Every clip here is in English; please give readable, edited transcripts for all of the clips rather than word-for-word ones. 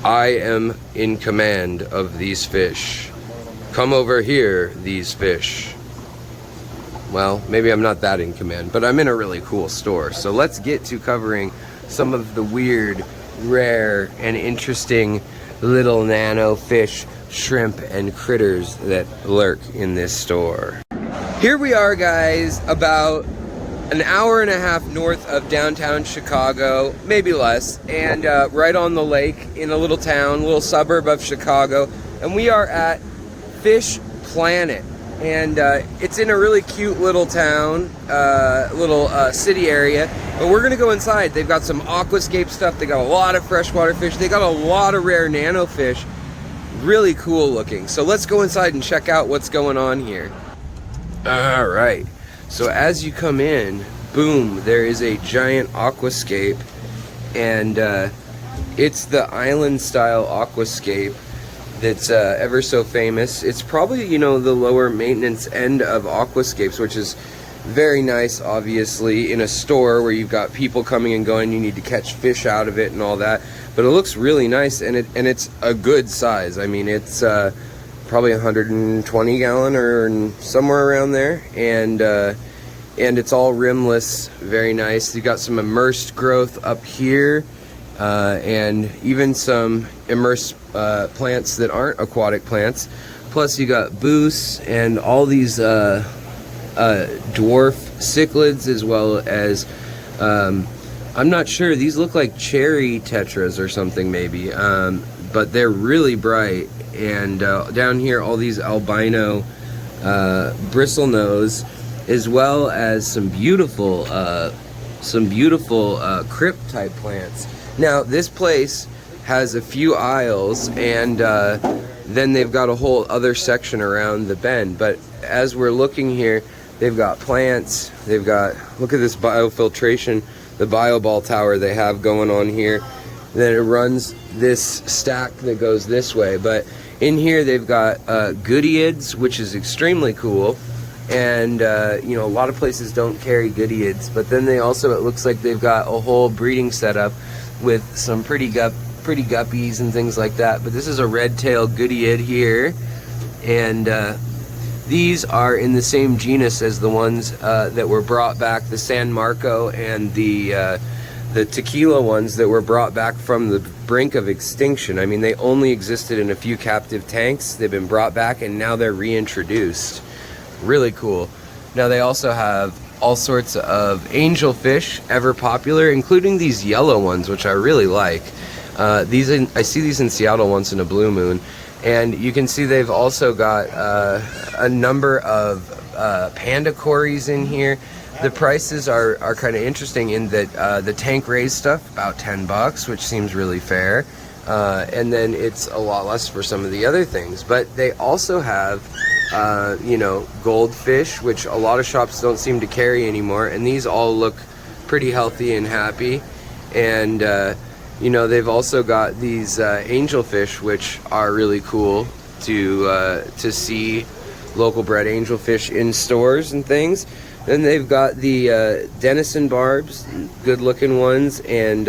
I am in command of these fish. Come over here, these fish. Well, maybe I'm not that in command, but I'm in a really cool store. So let's get to covering some of the weird, rare, and interesting little nano fish, shrimp, and critters that lurk in this store. Here we are, guys, about an hour and a half north of downtown Chicago, maybe less, and right on the lake in a little town, little suburb of Chicago, and we are at Fish Planet. And it's in a really cute little town, city area. But we're gonna go inside. They've got some aquascape stuff. They got a lot of freshwater fish. They got a lot of rare nano fish. Really cool looking. So let's go inside and check out what's going on here. All right. So as you come in, boom, there is a giant aquascape, and it's the island style aquascape that's ever so famous. It's probably, you know, the lower maintenance end of aquascapes, which is very nice, obviously, in a store where you've got people coming and going, you need to catch fish out of it and all that. But it looks really nice, and it's a good size. I mean, it's probably 120 gallon or somewhere around there, and it's all rimless, very nice. You got some immersed growth up here, and even some immersed plants that aren't aquatic plants. Plus you got booths and all these dwarf cichlids, as well as I'm not sure, these look like cherry tetras or something maybe, but they're really bright. And down here, all these albino bristlenose, as well as some beautiful crypt type plants. Now this place has a few aisles, and then they've got a whole other section around the bend. But as we're looking here, they've got plants, they've got, look at this biofiltration, the bioball tower they have going on here. Then it runs this stack that goes this way. But in here they've got goodeids, which is extremely cool. And you know, a lot of places don't carry goodeids, but then they also, it looks like they've got a whole breeding setup with some pretty guppies and things like that. But this is a red-tailed goodieid here, and these are in the same genus as the ones that were brought back, the San Marco and the tequila ones that were brought back from the brink of extinction. I mean, they only existed in a few captive tanks. They've been brought back, and now they're reintroduced. Really cool. Now they also have all sorts of angelfish, ever popular, including these yellow ones, which I really like. I see these in Seattle once in a blue moon, and you can see they've also got a number of panda cories in here. The prices are kind of interesting in that the tank raised stuff about $10, which seems really fair, and then it's a lot less for some of the other things. But they also have you know, goldfish, which a lot of shops don't seem to carry anymore, and these all look pretty healthy and happy. And you know, they've also got these angelfish, which are really cool to see, local bred angelfish in stores and things. Then they've got the denison barbs, good looking ones, and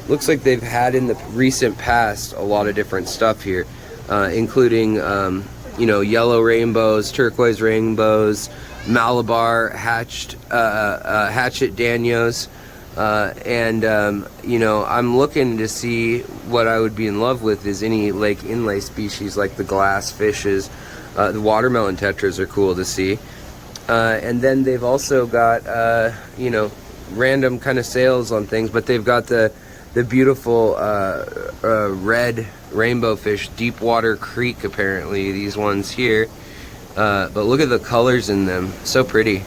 looks like they've had in the recent past a lot of different stuff here, including you know, yellow rainbows, turquoise rainbows, Malabar hatchet danios, and you know, I'm looking to see what I would be in love with is any lake inlay species like the glass fishes. The watermelon tetras are cool to see, and then they've also got you know, random kind of sales on things, but they've got the beautiful red rainbow fish, Deepwater Creek, apparently, these ones here. But look at the colors in them, so pretty.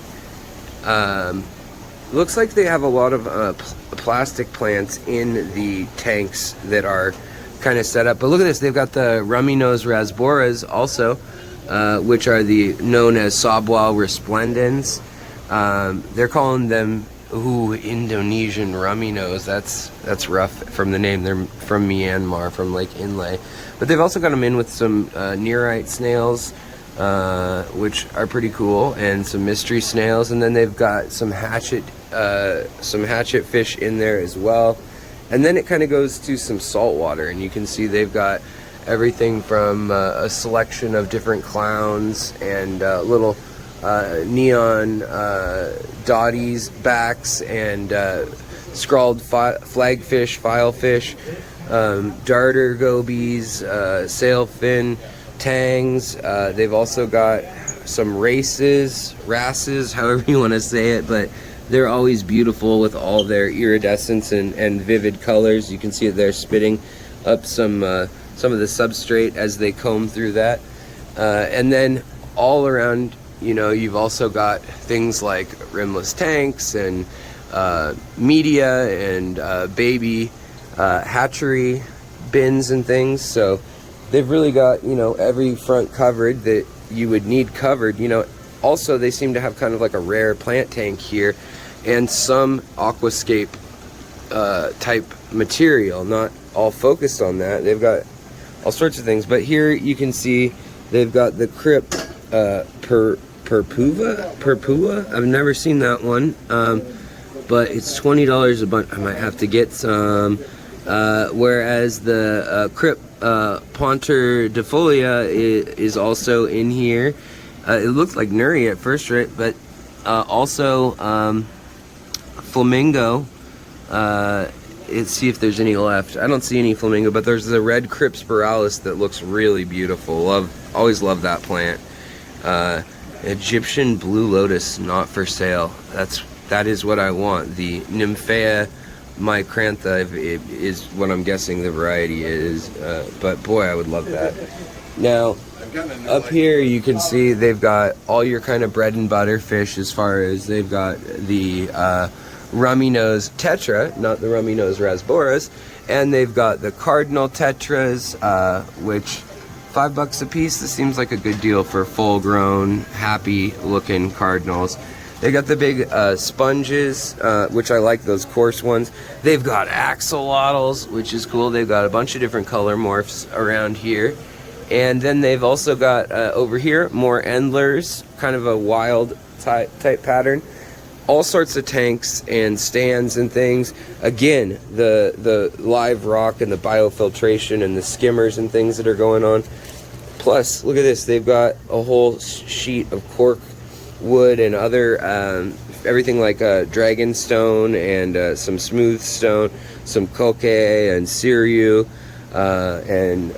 Looks like they have a lot of plastic plants in the tanks that are kind of set up. But look at this, they've got the rummy nose rasboras also, which are known as Sabwal resplendens. They're calling them Indonesian rummy nose. That's rough from the name. They're from Myanmar, from Lake Inle. But they've also got them in with some nearite snails, which are pretty cool, and some mystery snails. And then they've got some hatchet fish in there as well. And then it kind of goes to some saltwater, and you can see they've got everything from a selection of different clowns and little neon dotties, backs, and scrawled flagfish, filefish, darter gobies, sailfin, tangs. They've also got some wrasses, however you want to say it, but they're always beautiful with all their iridescence and vivid colors. You can see that they're spitting up some of the substrate as they comb through that. And then all around, you know, you've also got things like rimless tanks and media and baby hatchery bins and things. So they've really got, you know, every front covered that you would need covered. You know, also they seem to have kind of like a rare plant tank here and some aquascape type material, not all focused on that. They've got all sorts of things, but here you can see they've got the Crypt Purpua. I've never seen that one, but it's $20 a bunch. I might have to get some. Whereas the Crypt Ponter Defolia is also in here. It looked like nuri at first, right? But also flamingo. Let's see if there's any left. I don't see any flamingo, but there's the red Crypt spiralis that looks really beautiful. Always love that plant. Egyptian blue lotus, not for sale. That is what I want. The Nymphea micrantha is what I'm guessing the variety is. But boy, I would love that. Now, up here you can see they've got all your kind of bread and butter fish, as far as they've got the rummy nose tetra, not the rummy nose rasboras, and they've got the cardinal tetras, which $5 a piece. This seems like a good deal for full grown, happy looking cardinals. They got the big sponges, which I like, those coarse ones. They've got axolotls, which is cool. They've got a bunch of different color morphs around here. And then they've also got over here more endlers, kind of a wild type pattern. All sorts of tanks and stands and things. Again, the live rock and the biofiltration and the skimmers and things that are going on. Plus, look at this. They've got a whole sheet of cork wood and other everything like dragon stone and some smooth stone, some koke and siriu, and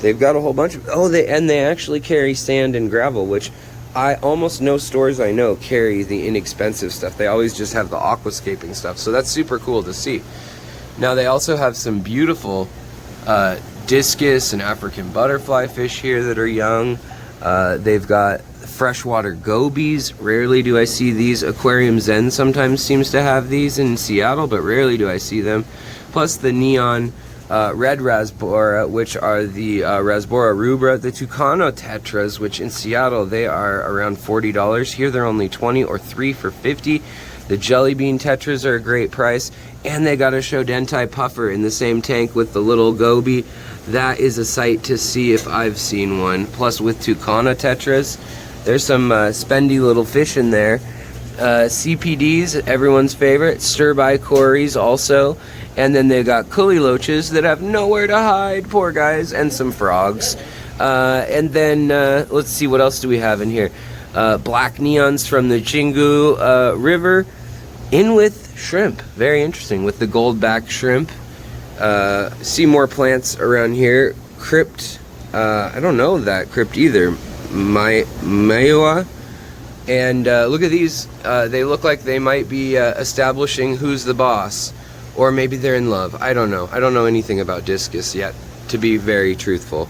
they've got a whole bunch of they actually carry sand and gravel, which almost no stores I know carry the inexpensive stuff. They always just have the aquascaping stuff, so that's super cool to see. Now they also have some beautiful discus and African butterfly fish here that are young. They've got freshwater gobies. Rarely do I see these. Aquarium Zen sometimes seems to have these in Seattle, but rarely do I see them. Plus the neon red rasbora, which are the rasbora rubra, the Tucano tetras, which in Seattle they are around $40. Here they're only 20 or 3 for 50. The jelly bean tetras are a great price, and they got a Shodentai puffer in the same tank with the little goby. That is a sight to see if I've seen one. Plus with Tucano tetras, there's some spendy little fish in there. CPDs, everyone's favorite. Stir-by cories also. And then they got coolie loaches that have nowhere to hide, poor guys, and some frogs. And then, let's see, what else do we have in here? Black neons from the Chingu River, in with shrimp. Very interesting, with the gold-back shrimp. See more plants around here. Crypt, I don't know that crypt either. Maiua. And look at these. They look like they might be establishing who's the boss. Or maybe they're in love. I don't know. I don't know anything about discus yet, to be very truthful.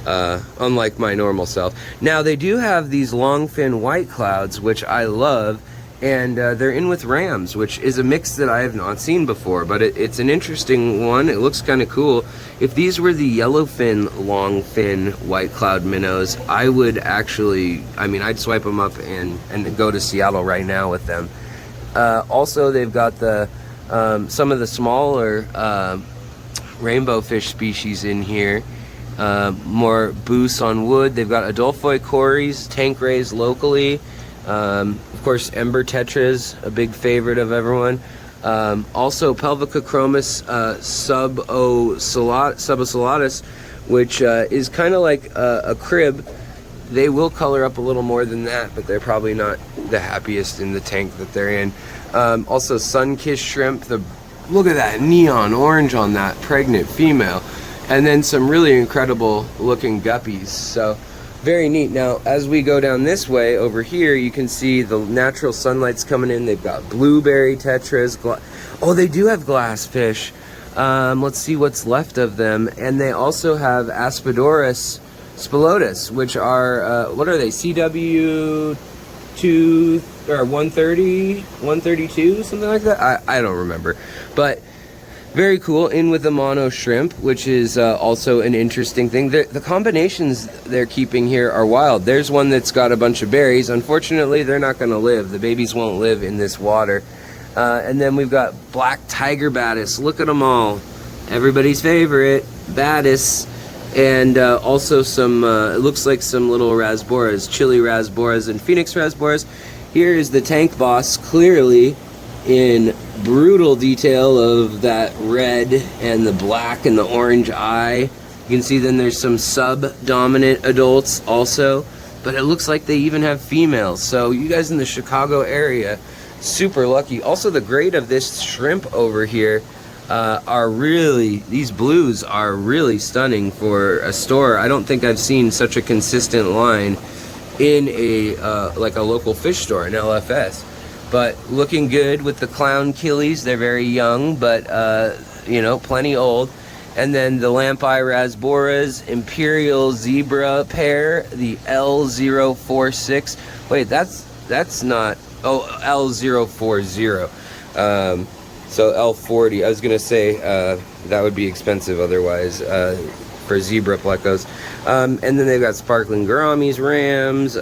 Unlike my normal self. Now, they do have these long fin white clouds, which I love. And they're in with rams, which is a mix that I have not seen before. But it's an interesting one. It looks kind of cool. If these were the yellowfin, long fin white cloud minnows, I would actually, I'd swipe them up and go to Seattle right now with them. Also, they've got some of the smaller rainbow fish species in here. More booths on wood. They've got Adolphoi cories, tank raised locally. Of course, ember tetras, a big favorite of everyone. Also Pelvicochromis suboculatus, which is kind of like a crib. They will color up a little more than that, but they're probably not the happiest in the tank that they're in. Also sun-kissed shrimp. Look at that neon orange on that pregnant female. And then some really incredible looking guppies. So very neat. Now as we go down this way over here, you can see the natural sunlight's coming in. They've got blueberry tetras. Oh, they do have glass fish. Let's see what's left of them. And they also have Aspidoris spilotus, which are what are they, CW 2 or 130, 132, something like that. I don't remember, but very cool. In with the mono shrimp, which is also an interesting thing. The combinations they're keeping here are wild. There's one that's got a bunch of berries. Unfortunately, they're not going to live. The babies won't live in this water. And then we've got black tiger batis. Look at them all. Everybody's favorite, batis. And also some, it looks like some little rasboras, chili rasboras and phoenix rasboras. Here is the tank boss, clearly in brutal detail of that red and the black and the orange eye. You can see then there's some sub-dominant adults also, but it looks like they even have females. So you guys in the Chicago area, super lucky. Also the grade of this shrimp over here are really, these blues are really stunning for a store. I don't think I've seen such a consistent line in a like a local fish store, an LFS. But looking good with the clown killies. They're very young, but you know, plenty old. And then the lamp-eye rasboras, imperial zebra pair, the L046. Wait, that's not, oh, L040. So L40, I was gonna say that would be expensive otherwise for zebra plecos. And then they've got sparkling gouramis, rams,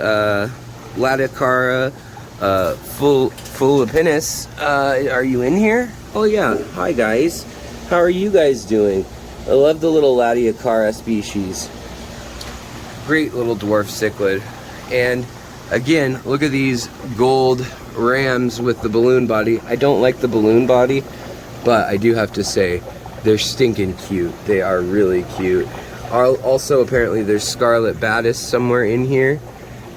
laticara, Fulipinus. Are you in here? Oh yeah, hi guys. How are you guys doing? I love the little laticara species. Great little dwarf cichlid. And again, look at these gold rams with the balloon body. I don't like the balloon body, but I do have to say they're stinking cute. They are really cute. Also, apparently there's scarlet batis somewhere in here.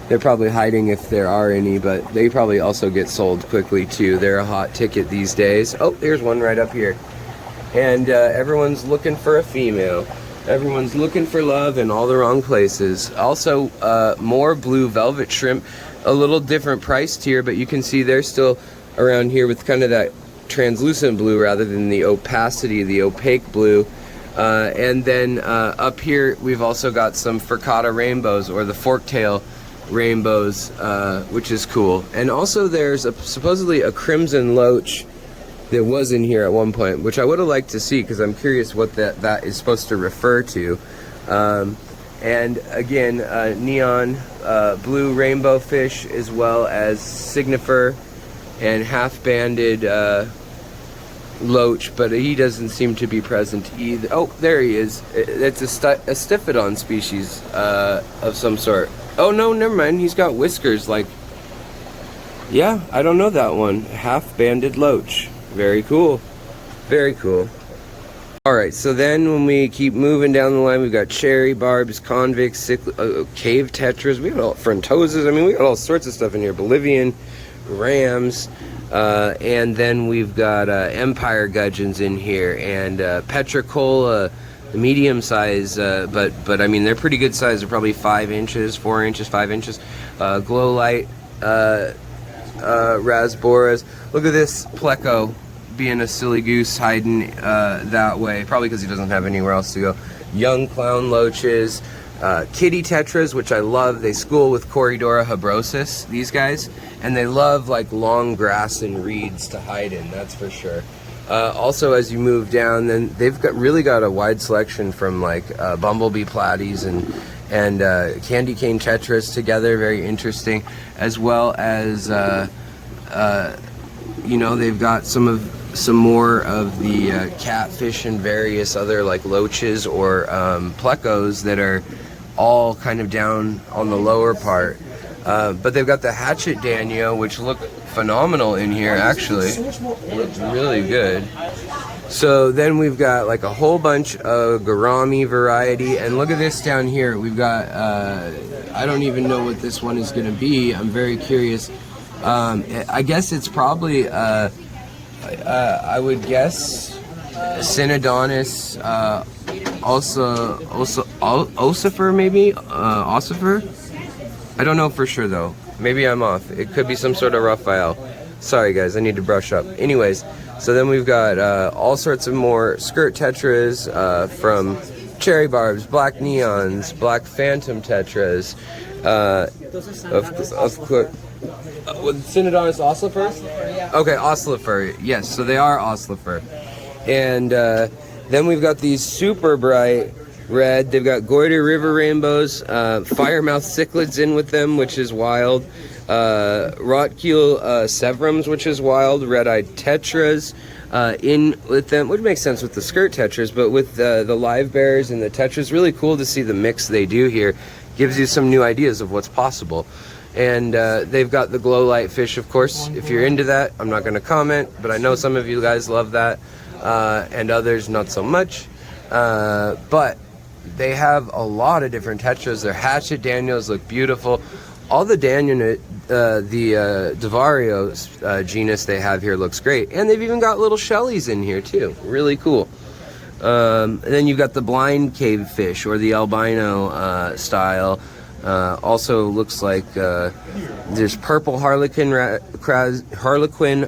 They're probably hiding if there are any, but they probably also get sold quickly too. They're a hot ticket these days. Oh, there's one right up here. And everyone's looking for a female. Everyone's looking for love in all the wrong places. Also, more blue velvet shrimp. A little different price tier, but you can see they're still around here with kind of that translucent blue rather than the opacity, the opaque blue. And then up here we've also got some Furcata rainbows, or the forktail rainbows, which is cool. And also there's supposedly a crimson loach that was in here at one point, which I would have liked to see because I'm curious what that is supposed to refer to. And again, neon blue rainbow fish, as well as signifer and half-banded loach, but he doesn't seem to be present either. Oh, there he is. It's a Stiphodon species of some sort. Oh no, never mind. He's got whiskers like... Yeah, I don't know that one. Half-banded loach. Very cool. Very cool. Alright, so then when we keep moving down the line, we've got cherry barbs, convicts, cave tetras, we got all frontoses. I mean, we got all sorts of stuff in here. Bolivian rams, and then we've got empire gudgeons in here, and petricola, the medium size, but I mean, they're pretty good size. They're probably 5 inches, 4 inches, 5 inches. Glow light rasboras. Look at this pleco being a silly goose, hiding that way, probably because he doesn't have anywhere else to go. Young clown loaches, kitty tetras, which I love. They school with Corydora habrosus, these guys, and they love like long grass and reeds to hide in, that's for sure. Also, as you move down, then they've really got a wide selection from like bumblebee platies and candy cane tetras together, very interesting, as well as you know, they've got some more of the catfish and various other like loaches or plecos that are all kind of down on the lower part. But they've got the hatchet danio, which look phenomenal in here, actually. Looks really good. So then we've got like a whole bunch of gourami variety, and look at this down here. We've got, I don't even know what this one is going to be. I'm very curious. I guess it's probably, I would guess, Synodontis, ossifer maybe? Ossifer? I don't know for sure though. Maybe I'm off. It could be some sort of Raphael. Sorry guys, I need to brush up. Anyways, so then we've got all sorts of more skirt tetras from cherry barbs, black neons, black phantom tetras, with Synodontis ossifer? Okay, ossifer, yes, so they are ossifer. And then we've got these super bright red. They've got goiter river rainbows, firemouth cichlids in with them, which is wild. Rotkeel severums, which is wild. Red-eyed tetras in with them, which makes sense with the skirt tetras, but with the live bears and the tetras, really cool to see the mix they do here. Gives you some new ideas of what's possible. And they've got the glow light fish, of course. If you're into that, I'm not going to comment, but I know some of you guys love that, and others not so much. But they have a lot of different tetras. Their hatchet Daniels look beautiful. All the Divario genus they have here looks great. And they've even got little shellies in here too. Really cool. And then you've got the blind cave fish, or the albino style. Also looks like there's purple harlequin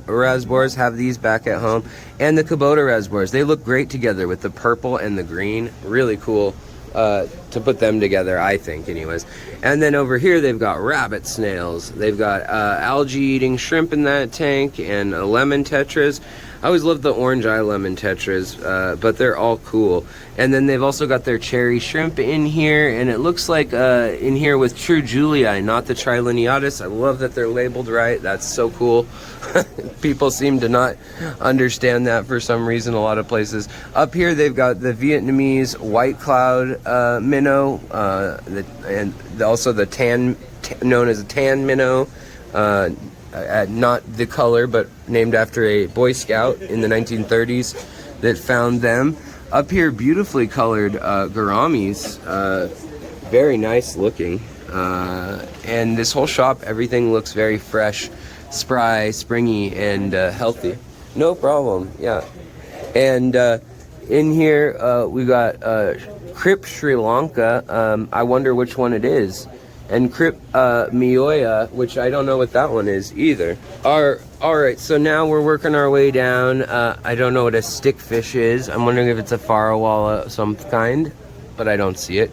rasbors, have these back at home, and the Kubota rasbors. They look great together with the purple and the green. Really cool to put them together, I think, anyways. And then over here they've got rabbit snails. They've got algae eating shrimp in that tank, and lemon tetras. I always love the orange eye lemon tetras, but they're all cool. And then they've also got their cherry shrimp in here, and it looks like in here with true Julii, not the Trilineatus. I love that they're labeled right. That's so cool. People seem to not understand that for some reason a lot of places. Up here they've got the Vietnamese white cloud minnow, and also the known as a tan minnow. Not the color, but named after a Boy Scout in the 1930s that found them. Up here, beautifully colored gouramis, very nice looking. And this whole shop, everything looks very fresh, spry, springy, and healthy. No problem, yeah. And in here, we got Crip Sri Lanka. I wonder which one it is. And Crip Mioya, which I don't know what that one is either. Alright, so now we're working our way down. I don't know what a stickfish is. I'm wondering if it's a farawalla of some kind, but I don't see it.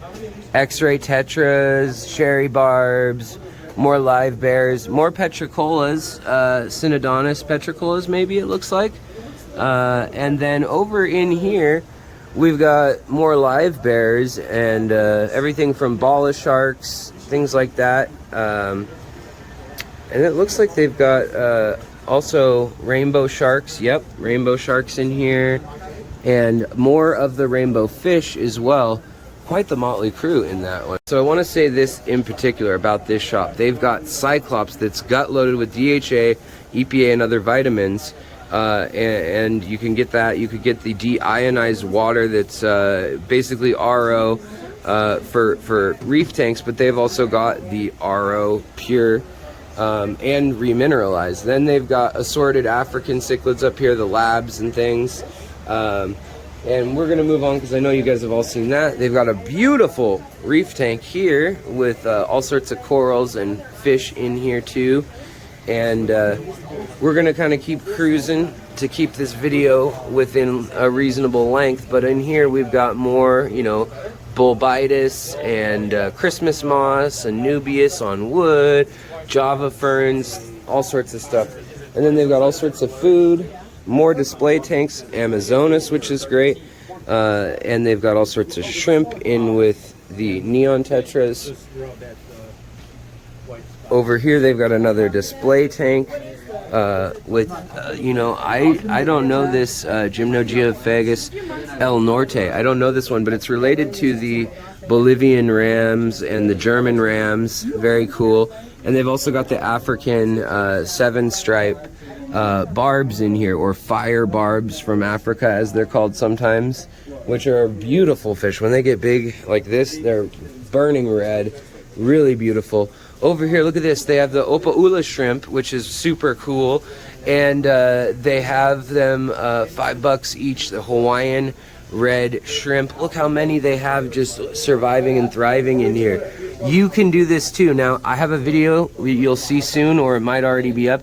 X-ray tetras, cherry barbs, more live bears, more petricolas, Synodontis petricolas maybe it looks like. And then over in here, we've got more live bears and everything from bala sharks, things like that, and it looks like they've got also rainbow sharks. Yep, rainbow sharks in here, and more of the rainbow fish as well. Quite the motley crew in that one. So I want to say this in particular about this shop. They've got Cyclops that's gut loaded with DHA, EPA, and other vitamins, and you can get that. You could get the deionized water that's basically RO for reef tanks, but they've also got the RO pure and remineralized. Then they've got assorted African cichlids up here, the labs and things. And we're gonna move on because I know you guys have all seen that. They've got a beautiful reef tank here with all sorts of corals and fish in here too. And we're gonna kind of keep cruising to keep this video within a reasonable length. But in here we've got more, you know, Bulbitis and Christmas moss, Anubias on wood, Java ferns, all sorts of stuff. And then they've got all sorts of food, more display tanks, Amazonas, which is great. And they've got all sorts of shrimp in with the neon tetras. Over here they've got another display tank with, you know, I don't know this Gymnogeophagus El Norte. I don't know this one, but it's related to the Bolivian rams and the German rams. Very cool. And they've also got the African 7-stripe barbs in here, or fire barbs from Africa as they're called sometimes, which are beautiful fish. When they get big like this, they're burning red, really beautiful. Over here, look at this, they have the Opaula shrimp, which is super cool, and they have them $5 each, the Hawaiian red shrimp. Look how many they have just surviving and thriving in here. You can do this too. Now, I have a video you'll see soon, or it might already be up,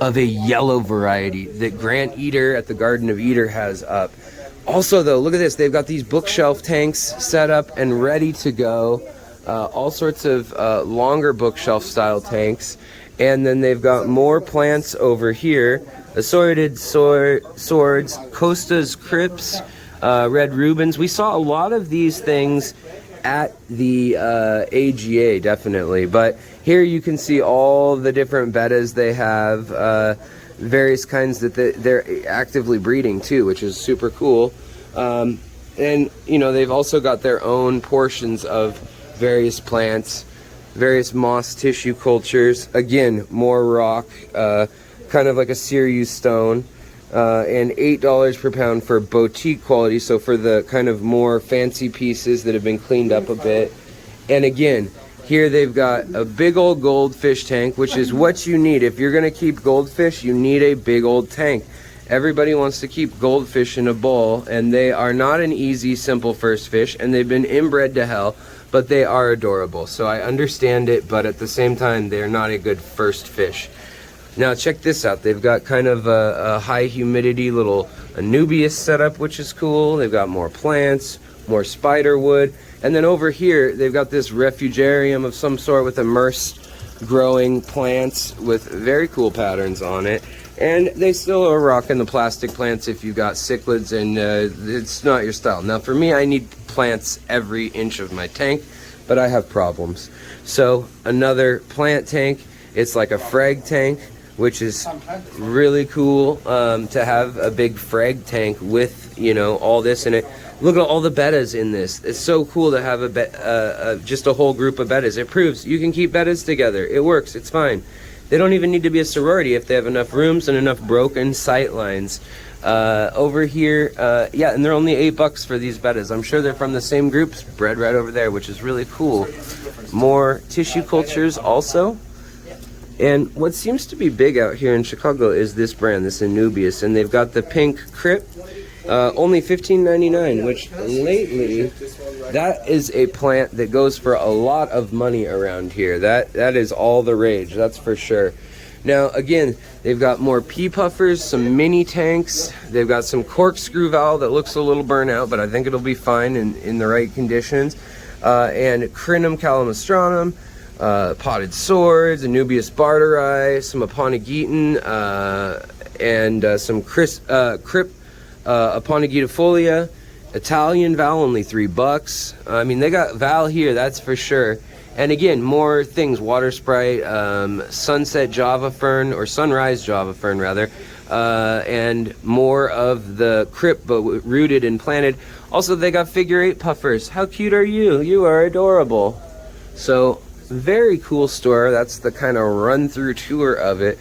of a yellow variety that Grant Eater at the Garden of Eater has up. Also though, look at this, they've got these bookshelf tanks set up and ready to go. All sorts of longer bookshelf style tanks. And then they've got more plants over here. Assorted swords, Costa's crypts, red Rubens. We saw a lot of these things at the AGA, definitely. But here you can see all the different bettas they have, various kinds that they're actively breeding too, which is super cool. And you know, they've also got their own portions of various plants, various moss tissue cultures. Again, more rock, kind of like a Sirius stone. And $8 per pound for boutique quality, so for the kind of more fancy pieces that have been cleaned up a bit. And again, here they've got a big old goldfish tank, which is what you need. If you're going to keep goldfish, you need a big old tank. Everybody wants to keep goldfish in a bowl, and they are not an easy, simple first fish, and they've been inbred to hell, but they are adorable. So I understand it, but at the same time, they're not a good first fish. Now check this out. They've got kind of a high humidity little Anubias setup, which is cool. They've got more plants, more spider wood. And then over here, they've got this refugarium of some sort with immersed growing plants with very cool patterns on it. And they still are rocking the plastic plants if you've got cichlids and it's not your style. Now for me, I need plants every inch of my tank, but I have problems. So another plant tank. It's like a frag tank, which is really cool to have a big frag tank with, you know, all this in it. Look at all the bettas in this. It's so cool to have just a whole group of bettas. It proves you can keep bettas together. It works. It's fine. They don't even need to be a sorority if they have enough rooms and enough broken sight lines. Over here, yeah, and they're only $8 for these bettas. I'm sure they're from the same groups, bred right over there, which is really cool. More tissue cultures also. And what seems to be big out here in Chicago is this brand, this Anubias, and they've got the pink crypt, only $15.99, which lately, that is a plant that goes for a lot of money around here. That is all the rage, that's for sure. Now, again, they've got more pea puffers, some mini tanks. They've got some corkscrew valve that looks a little burnt out, but I think it'll be fine in the right conditions. And Crinum calamastronum. Potted swords, Anubias barteri, some Aponogeton, and some crypt Aponegitifolia. Italian Val, only $3. I mean, they got Val here, that's for sure. And again, more things, water sprite, sunset java fern, or sunrise java fern rather, and more of the crypt, but rooted and planted. Also, they got figure 8 puffers. How cute are you? You are adorable. So, very cool store. That's the kind of run-through tour of it.